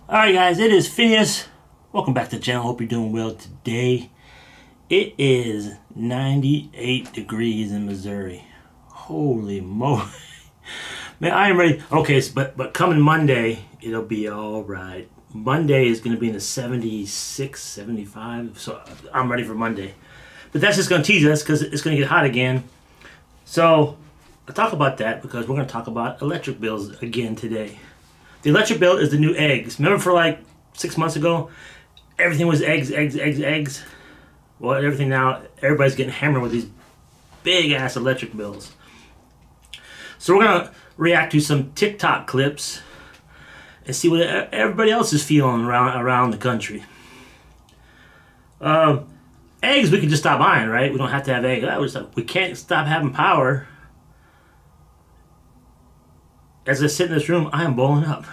Alright guys, it is Phineas. Welcome back to the channel. Hope you're doing well today. It is 98 degrees in Missouri. Holy moly. Man, I am ready. Okay, but coming Monday, it'll be alright. Monday is going to be in the 76, 75. So I'm ready for Monday. But that's just going to tease us because it's going to get hot again. So I'll talk about that because we're going to talk about electric bills again today. The electric bill is the new eggs. Remember for like 6 months ago, everything was eggs. Well, everything now, everybody's getting hammered with these big ass electric bills. So we're going to react to some TikTok clips and see what everybody else is feeling around the country. Eggs we can just stop buying, right? We don't have to have eggs. We can't stop having power. As I sit in this room, I am blowing up.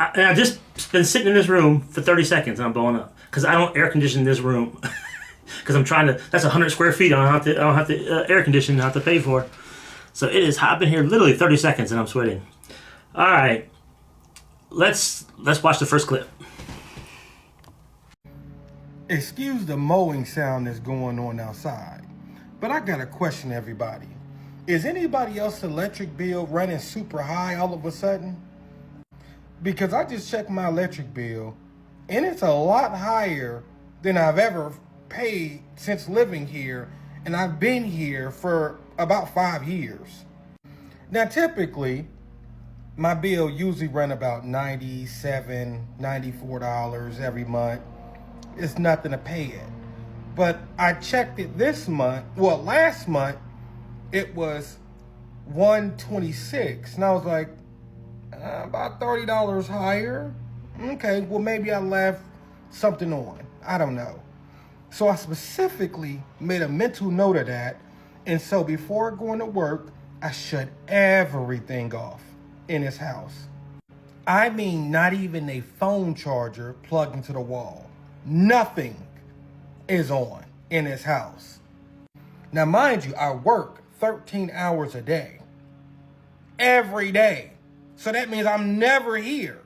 I've just been sitting in this room for 30 seconds and I'm blowing up. Because I don't air condition this room. Because I'm trying to, that's 100 square feet I don't have to air condition, I have to pay for. So it is hot in here literally 30 seconds and I'm sweating. Alright, let's watch the first clip. Excuse the mowing sound that's going on outside, but I got a question, everybody. Is anybody else's electric bill running super high all of a sudden? Because I just checked my electric bill, and it's a lot higher than I've ever paid since living here, and I've been here for about 5 years. Now, typically, my bill usually run about $97, $94 every month. It's nothing to pay it. But I checked it this month, well, last month, it was $126, and I was like, about $30 higher. Okay, well, maybe I left something on. I don't know. So I specifically made a mental note of that, and so before going to work, I shut everything off in this house. I mean, not even a phone charger plugged into the wall. Nothing is on in this house. Now, mind you, I work 13 hours a day, every day. So that means I'm never here.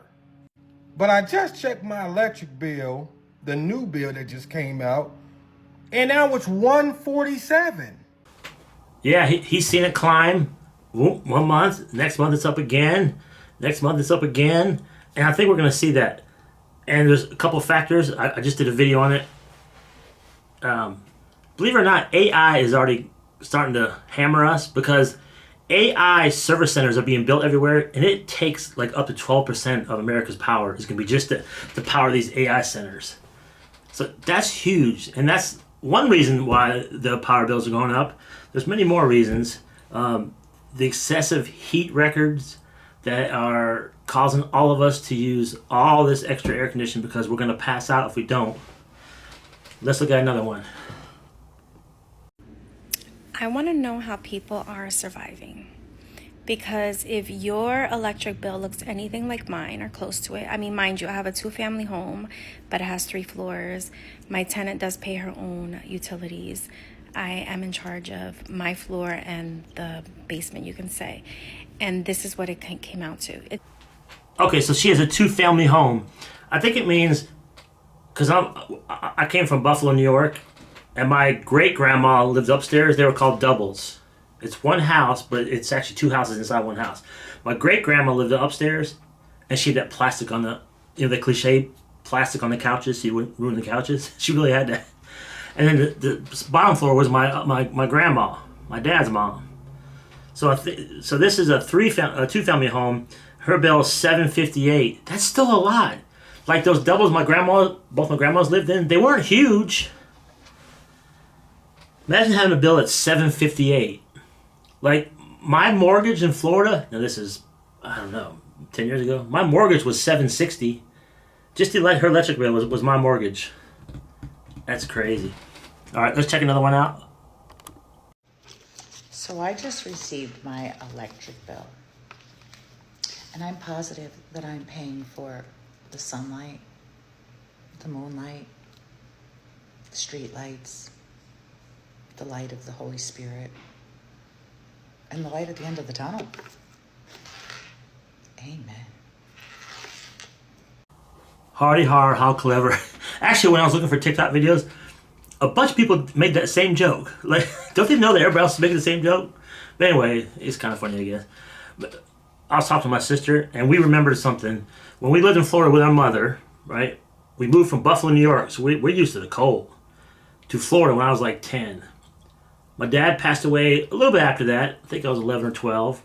But I just checked my electric bill, the new bill that just came out, and now it's $147. Yeah, he's seen it climb 1 month. Next month it's up again. Next month it's up again. And I think we're going to see that. And there's a couple factors. I just did a video on it. Believe it or not, AI is already starting to hammer us because AI service centers are being built everywhere, and it takes like up to 12% of America's power is going to be just to power these AI centers. So that's huge, and that's one reason why the power bills are going up. There's many more reasons. The excessive heat records that are causing all of us to use all this extra air conditioning because we're going to pass out if we don't. Let's look at another one. I want to know how people are surviving, because if your electric bill looks anything like mine or close to it, I mean, mind you, I have a 2-family home, but it has 3 floors. My tenant does pay her own utilities. I am in charge of my floor and the basement, you can say. And this is what it came out to. Okay, so she has a 2-family home. I think it means, because I came from Buffalo, New York, and my great-grandma lived upstairs. They were called doubles. It's one house, but it's actually 2 houses inside one house. My great-grandma lived upstairs, and she had that plastic on the, the cliche plastic on the couches so you wouldn't ruin the couches. She really had that. And then the bottom floor was my grandma, my dad's mom. So so this is a 2-family home. Her bill is $758. That's still a lot. Like those doubles both my grandmas lived in, they weren't huge. Imagine having a bill at $758. Like my mortgage in Florida, now this is, I don't know, 10 years ago. My mortgage was $760. Just to let her electric bill was my mortgage. That's crazy. All right, let's check another one out. So I just received my electric bill, and I'm positive that I'm paying for the sunlight, the moonlight, the street lights, the light of the Holy Spirit, and the light at the end of the tunnel. Amen. Hardy har, how clever. Actually, when I was looking for TikTok videos, a bunch of people made that same joke. Like, don't they know that everybody else is making the same joke? But anyway, it's kind of funny, I guess. But I was talking to my sister, and we remembered something. When we lived in Florida with our mother, right? We moved from Buffalo, New York, so we're used to the cold, to Florida when I was like 10. My dad passed away a little bit after that. I think I was 11 or 12.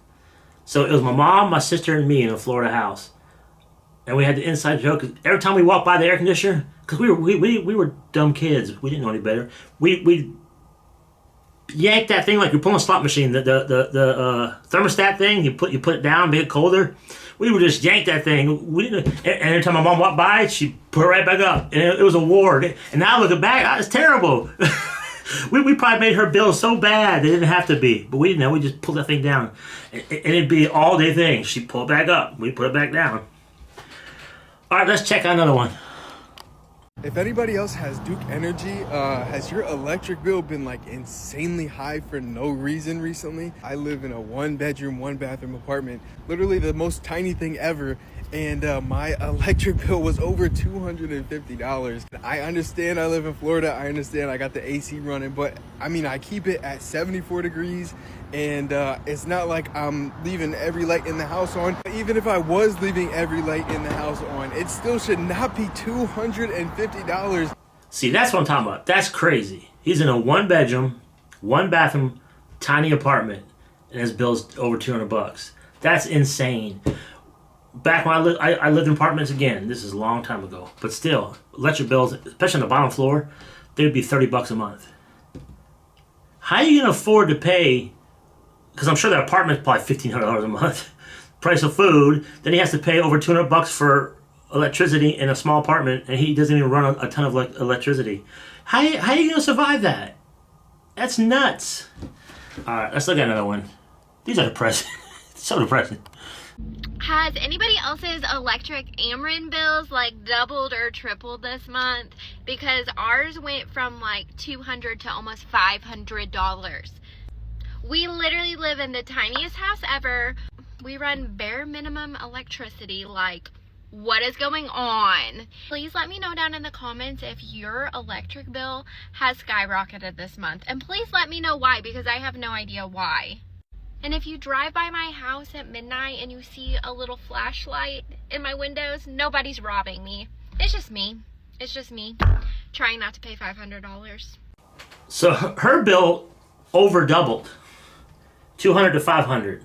So it was my mom, my sister, and me in a Florida house. And we had the inside joke. Every time we walked by the air conditioner, because we were dumb kids. We didn't know any better. We yanked that thing like you're pulling a slot machine. The thermostat thing. You put it down, make it colder. We would just yank that thing. We didn't. And every time my mom walked by, she put it right back up. And it was a war. And now looking back, it's terrible. we probably made her bill so bad. It didn't have to be, but we didn't know. We just pulled that thing down, and it'd be an all day thing. She'd pull it back up. We put it back down. All right, let's check out another one. If anybody else has Duke Energy, has your electric bill been like insanely high for no reason recently? I live in a 1-bedroom, 1-bathroom apartment, literally the most tiny thing ever, and my electric bill was over $250. I understand I live in Florida, I understand I got the AC running, but I mean, I keep it at 74 degrees, and it's not like I'm leaving every light in the house on. Even if I was leaving every light in the house on, it still should not be $250. See, that's what I'm talking about. That's crazy. He's in a 1-bedroom, 1-bathroom, tiny apartment, and his bill's over $200. That's insane. Back when I lived in apartments again, this is a long time ago, but still, electric bills, especially on the bottom floor, they'd be $30 a month. How are you gonna afford to pay? Because I'm sure that apartment's probably $1,500 a month. Price of food, then he has to pay over $200 for electricity in a small apartment, and he doesn't even run a ton of electricity. How are you gonna survive that? That's nuts. All right, let's look at another one. These are depressing. So depressing. Has anybody else's electric Ameren bills like doubled or tripled this month? Because ours went from like $200 to almost $500. We literally live in the tiniest house ever. We run bare minimum electricity. Like, what is going on? Please let me know down in the comments if your electric bill has skyrocketed this month. And please let me know why, because I have no idea why. And if you drive by my house at midnight and you see a little flashlight in my windows, nobody's robbing me. It's just me. It's just me trying not to pay $500. So her bill over doubled, $200 to $500.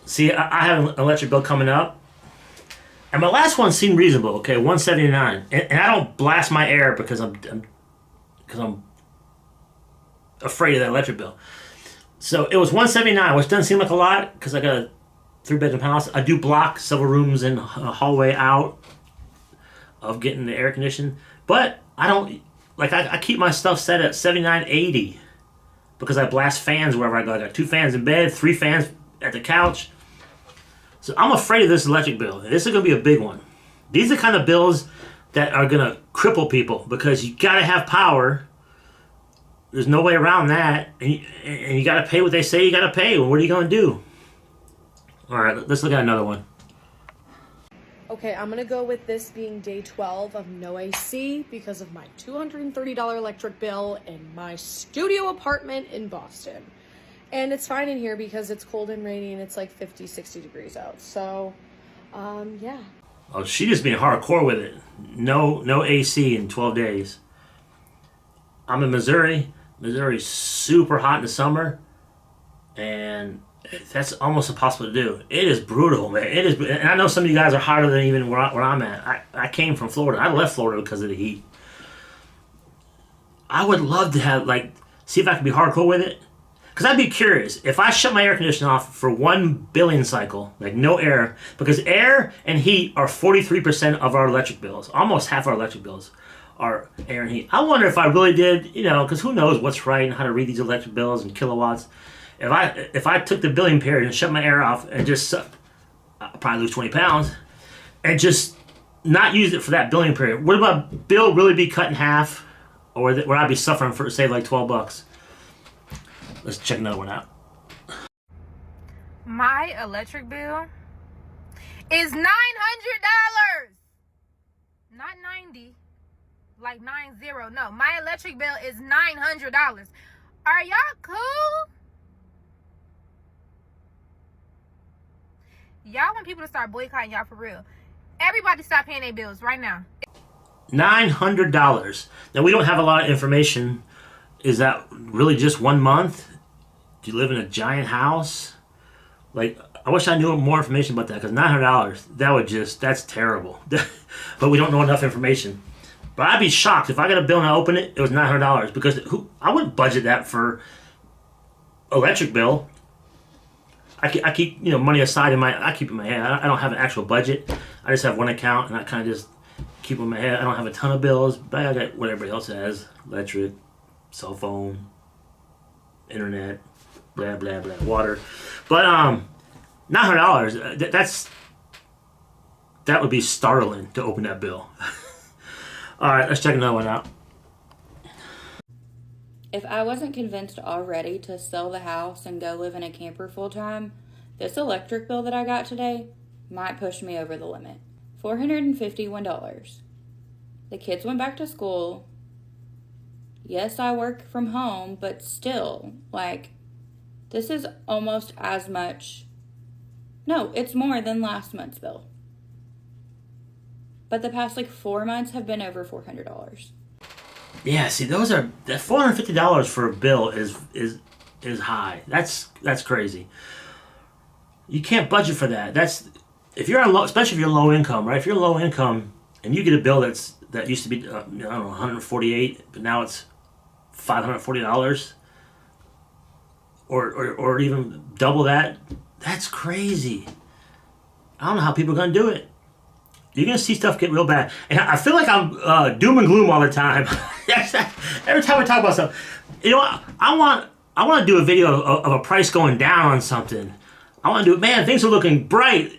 See, I have an electric bill coming up, and my last one seemed reasonable. Okay, $179, and I don't blast my air because I'm afraid of that electric bill. So it was $179, which doesn't seem like a lot because I got a 3-bedroom house. I do block several rooms and a hallway out of getting the air conditioned, but I don't like. I keep my stuff set at 79, 80 because I blast fans wherever I go. I got 2 fans in bed, 3 fans at the couch. So I'm afraid of this electric bill. This is going to be a big one. These are the kind of bills that are going to cripple people because you got to have power. There's no way around that. And you got to pay what they say you got to pay. Well, what are you going to do? All right, let's look at another one. Okay, I'm gonna go with this being day 12 of no AC because of my $230 electric bill in my studio apartment in Boston. And it's fine in here because it's cold and rainy and it's like 50, 60 degrees out. So, yeah. Oh, she just being hardcore with it. No AC in 12 days. I'm in Missouri. Missouri's super hot in the summer. And that's almost impossible to do. It is brutal, man. It is, and I know some of you guys are hotter than even where I'm at. I came from Florida. I left Florida because of the heat. I would love to have, see if I can be hardcore with it. Because I'd be curious. If I shut my air conditioner off for one billing cycle, like no air, because air and heat are 43% of our electric bills. Almost half our electric bills are air and heat. I wonder if I really did, because who knows what's right and how to read these electric bills and kilowatts. If I took the billing period and shut my air off and just, I'd probably lose 20 pounds, and just not use it for that billing period, would my bill really be cut in half? Or would I be suffering for, say, like $12? Let's check another one out. My electric bill is $900. not 90, like 90. No, my electric bill is $900. Are y'all cool? Y'all want people to start boycotting y'all for real. Everybody stop paying their bills right now. $900. Now, we don't have a lot of information. Is that really just 1 month? Do you live in a giant house? Like, I wish I knew more information about that, because $900, that's terrible. But we don't know enough information. But I'd be shocked if I got a bill and I open it, it was $900, because I wouldn't budget that for electric bill. I keep money aside I keep it in my head. I don't have an actual budget. I just have one account, and I kind of just keep it in my head. I don't have a ton of bills, but I got what everybody else has: electric, cell phone, internet, blah blah blah, water. But $900. That would be startling to open that bill. All right, let's check another one out. If I wasn't convinced already to sell the house and go live in a camper full time, this electric bill that I got today might push me over the limit. $451. The kids went back to school. Yes, I work from home, but still, this is almost as much. No, it's more than last month's bill. But the past 4 months have been over $400. Yeah, see, that $450 for a bill is high. That's crazy. You can't budget for that. If you're especially if you're low income, right? If you're low income and you get a bill that used to be I don't know, $148, but now it's $540, or even double that. That's crazy. I don't know how people are gonna do it. You're going to see stuff get real bad. And I feel like I'm doom and gloom all the time. Every time I talk about stuff. I want to do a video of a price going down on something. I want to do, man, things are looking bright.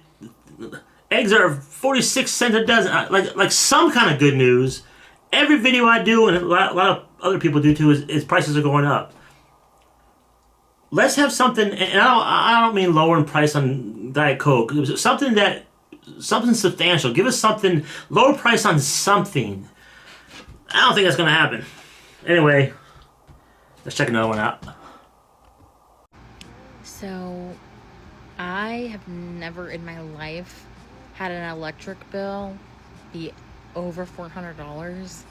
Eggs are 46 cents a dozen. Like some kind of good news. Every video I do, and a lot of other people do too, is prices are going up. Let's have something, and I don't mean lowering price on Diet Coke. Something substantial. Give us something, lower price on something. I don't think that's going to happen. Anyway, let's check another one out. So, I have never in my life had an electric bill be over $400,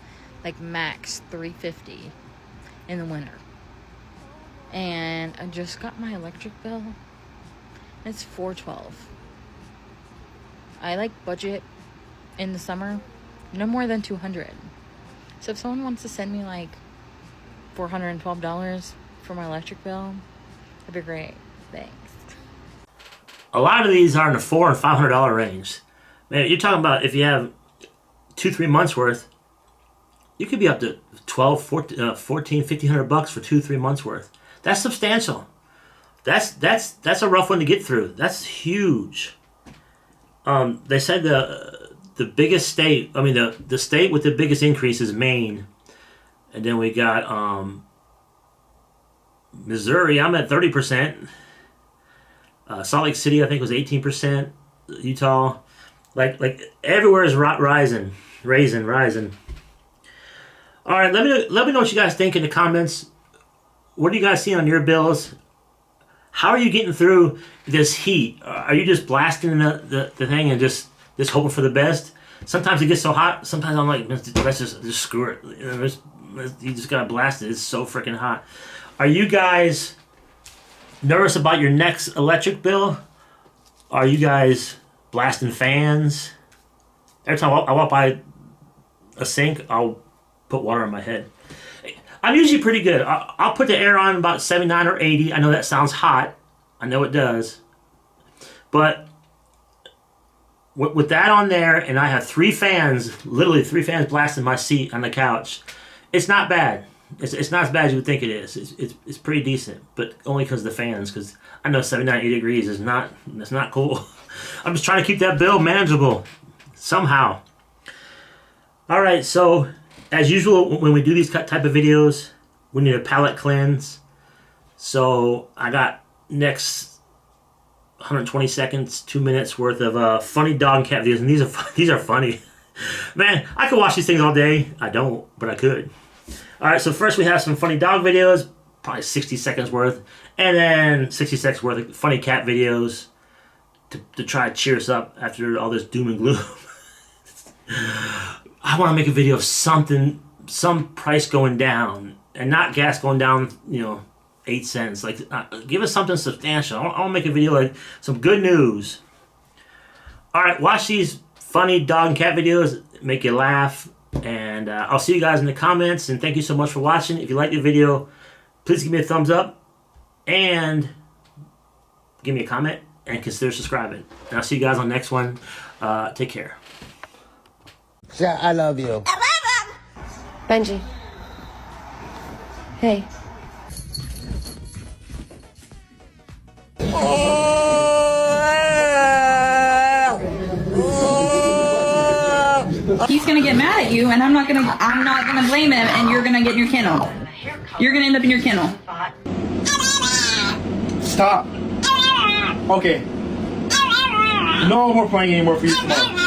max $350 in the winter. And I just got my electric bill. It's $412. I budget in the summer no more than $200. So if someone wants to send me $412 for my electric bill, that'd be great. Thanks. A lot of these are in the $400 and $500 range. Man, you're talking about if you have 2-3 months worth, you could be up to $1,200, $1,400, $1,500 for 2-3 months worth. That's substantial. That's a rough one to get through. That's huge. They said the biggest state, the state with the biggest increase is Maine. And then we got Missouri, I'm at 30%. Salt Lake City, I think, was 18%. Utah. Like everywhere is rising. All right, let me know what you guys think in the comments. What do you guys see on your bills? How are you getting through this heat? Are you just blasting the thing and just hoping for the best? Sometimes it gets so hot. Sometimes I'm like, let's just screw it. You just gotta blast it. It's so freaking hot. Are you guys nervous about your next electric bill? Are you guys blasting fans? Every time I walk by a sink, I'll put water on my head. I'm usually pretty good. I'll put the air on about 79 or 80. I know that sounds hot. I know it does. But with that on there, and I have 3 fans, literally 3 fans blasting my seat on the couch, it's not bad. It's not as bad as you would think it is. It's pretty decent, but only because of the fans. Because I know 79, 80 degrees is not cool. I'm just trying to keep that bill manageable somehow. All right, so as usual, when we do these type of videos, we need a palate cleanse. So I got next 120 seconds, 2 minutes worth of funny dog and cat videos, and these are funny. Man, I could watch these things all day. I don't, but I could. Alright, so first we have some funny dog videos, probably 60 seconds worth, and then 60 seconds worth of funny cat videos to try to cheer us up after all this doom and gloom. I want to make a video of something, some price going down, and not gas going down, 8 cents. Like, give us something substantial. I want to make a video like some good news. Alright, watch these funny dog and cat videos, make you laugh, and I'll see you guys in the comments, and thank you so much for watching. If you like the video, please give me a thumbs up, and give me a comment, and consider subscribing. And I'll see you guys on the next one. Take care. Yeah, I love you. Benji. Hey. He's gonna get mad at you, and I'm not gonna blame him, and you're gonna get in your kennel. You're gonna end up in your kennel. Stop. Okay. No more playing anymore for you tomorrow.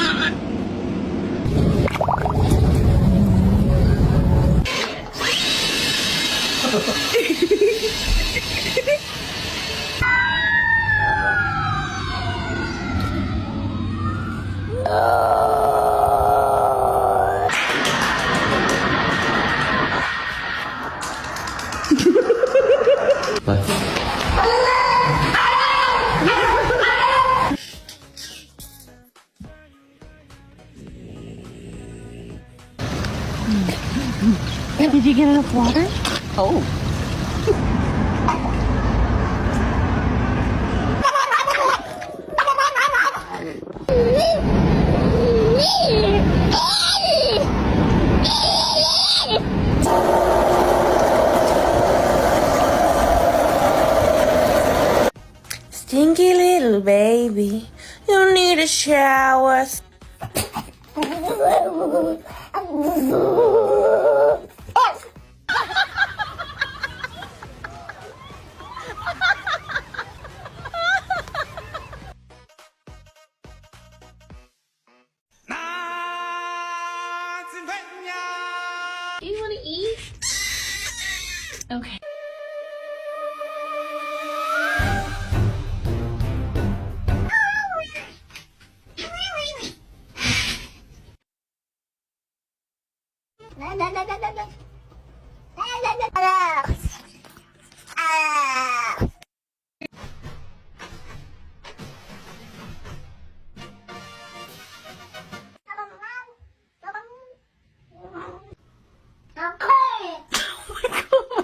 Did you get enough water? Oh. Stinky little baby, you need a shower. Do you want to eat? Okay.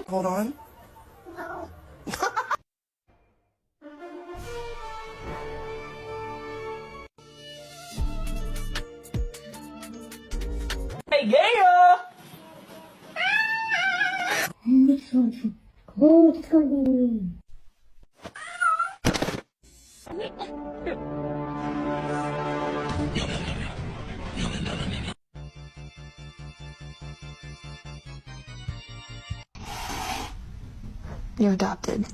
Hold on. Hey, yeah! You're adopted.